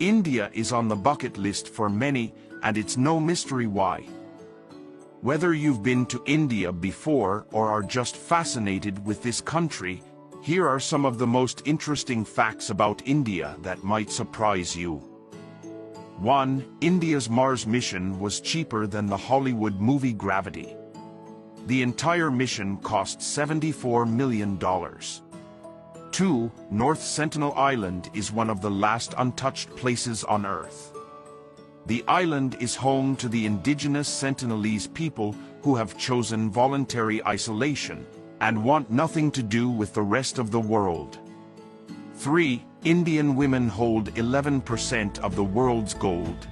India is on the bucket list for many, and it's no mystery why. Whether you've been to India before or are just fascinated with this country, here are some of the most interesting facts about India that might surprise you. 1. India's Mars mission was cheaper than the Hollywood movie Gravity. The entire mission cost $74 million. 2. North Sentinel Island is one of the last untouched places on Earth. The island is home to the indigenous Sentinelese people who have chosen voluntary isolation and want nothing to do with the rest of the world. 3. Indian women hold 11% of the world's gold.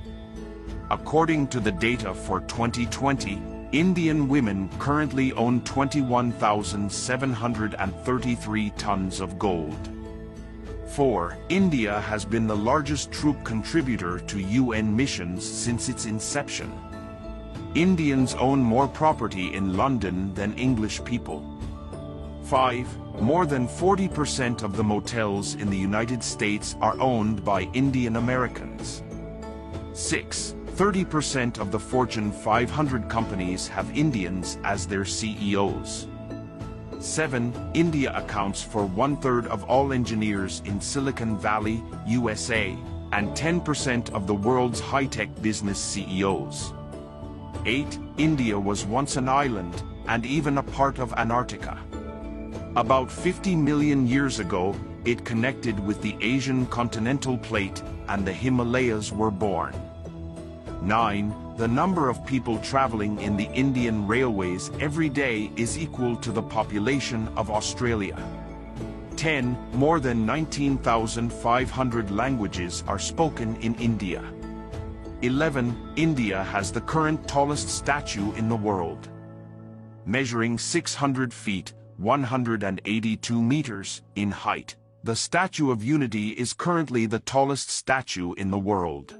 According to the data for 2020, Indian women currently own 21,733 tons of gold. 4. India has been the largest troop contributor to UN missions since its inception. Indians own more property in London than English people. 5. More than 40% of the motels in the United States are owned by Indian Americans. 6. 30% of the Fortune 500 companies have Indians as their CEOs. 7. India accounts for 1/3 of all engineers in Silicon Valley, USA, and 10% of the world's high-tech business CEOs. 8. India was once an island, and even a part of Antarctica. About 50 million years ago, it connected with the Asian continental plate, and the Himalayas were born. 9. The number of people traveling in the Indian railways every day is equal to the population of Australia. 10. More than 19,500 languages are spoken in India. 11. India has the current tallest statue in the world. Measuring 600 feet, 182 meters, in height, the Statue of Unity is currently the tallest statue in the world.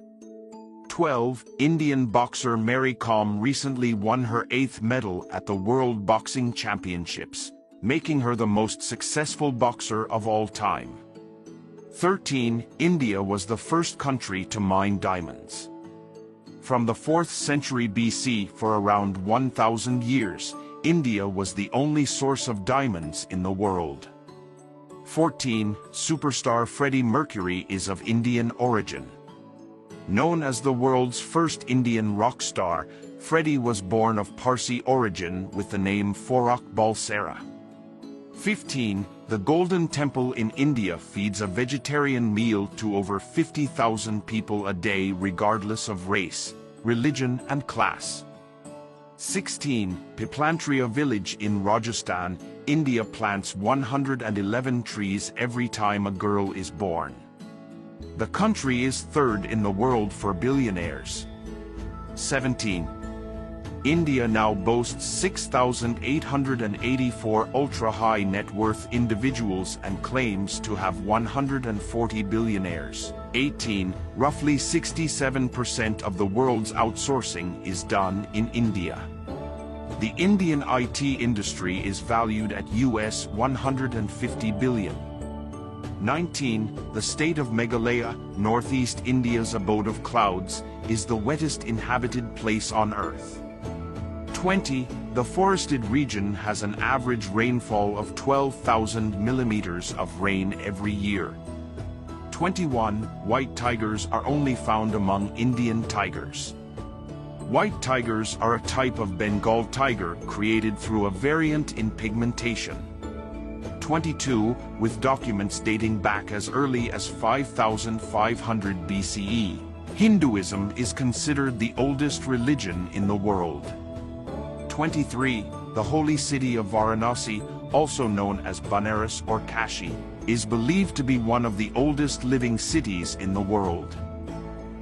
12. Indian boxer Mary Kom recently won her 8th medal at the World Boxing Championships, making her the most successful boxer of all time. 13. India was the first country to mine diamonds. From the 4th century BC for around 1,000 years, India was the only source of diamonds in the world. 14. Superstar Freddie Mercury is of Indian origin. Known as the world's first Indian rock star, Freddie was born of Parsi origin with the name Farrokh Balsara. 15. The Golden Temple in India feeds a vegetarian meal to over 50,000 people a day regardless of race, religion and class. 16. Piplantria village in Rajasthan, India plants 111 trees every time a girl is born. The country is 3rd in the world for billionaires. 17. India now boasts 6,884 ultra-high net worth individuals and claims to have 140 billionaires. 18. Roughly 67% of the world's outsourcing is done in India. The Indian IT industry is valued at US $150 billion. 19. The state of Meghalaya, northeast India's abode of clouds, is the wettest inhabited place on Earth. 20. The forested region has an average rainfall of 12,000 millimeters of rain every year. 21. White tigers are only found among Indian tigers. White tigers are a type of Bengal tiger created through a variant in pigmentation. 22. With documents dating back as early as 5,500 BCE, Hinduism is considered the oldest religion in the world. 23. The holy city of Varanasi, also known as Banaras or Kashi, is believed to be one of the oldest living cities in the world.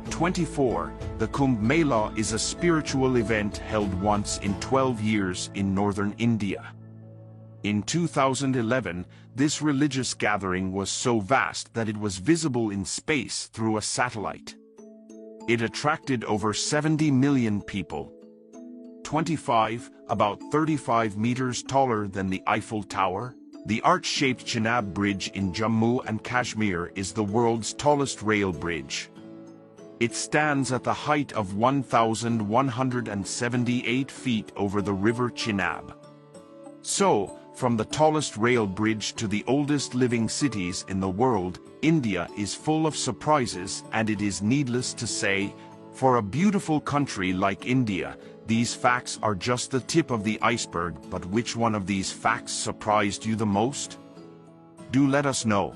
24. The Kumbh Mela is a spiritual event held once in 12 years in northern India. In 2011, this religious gathering was so vast that it was visible in space through a satellite. It attracted over 70 million people. 25. About 35 meters taller than the Eiffel Tower, the arch-shaped Chenab Bridge in Jammu and Kashmir is the world's tallest rail bridge. It stands at the height of 1,178 feet over the river Chenab. So, from the tallest rail bridge to the oldest living cities in the world, India is full of surprises, and it is needless to say, for a beautiful country like India, these facts are just the tip of the iceberg. But which one of these facts surprised you the most? Do let us know.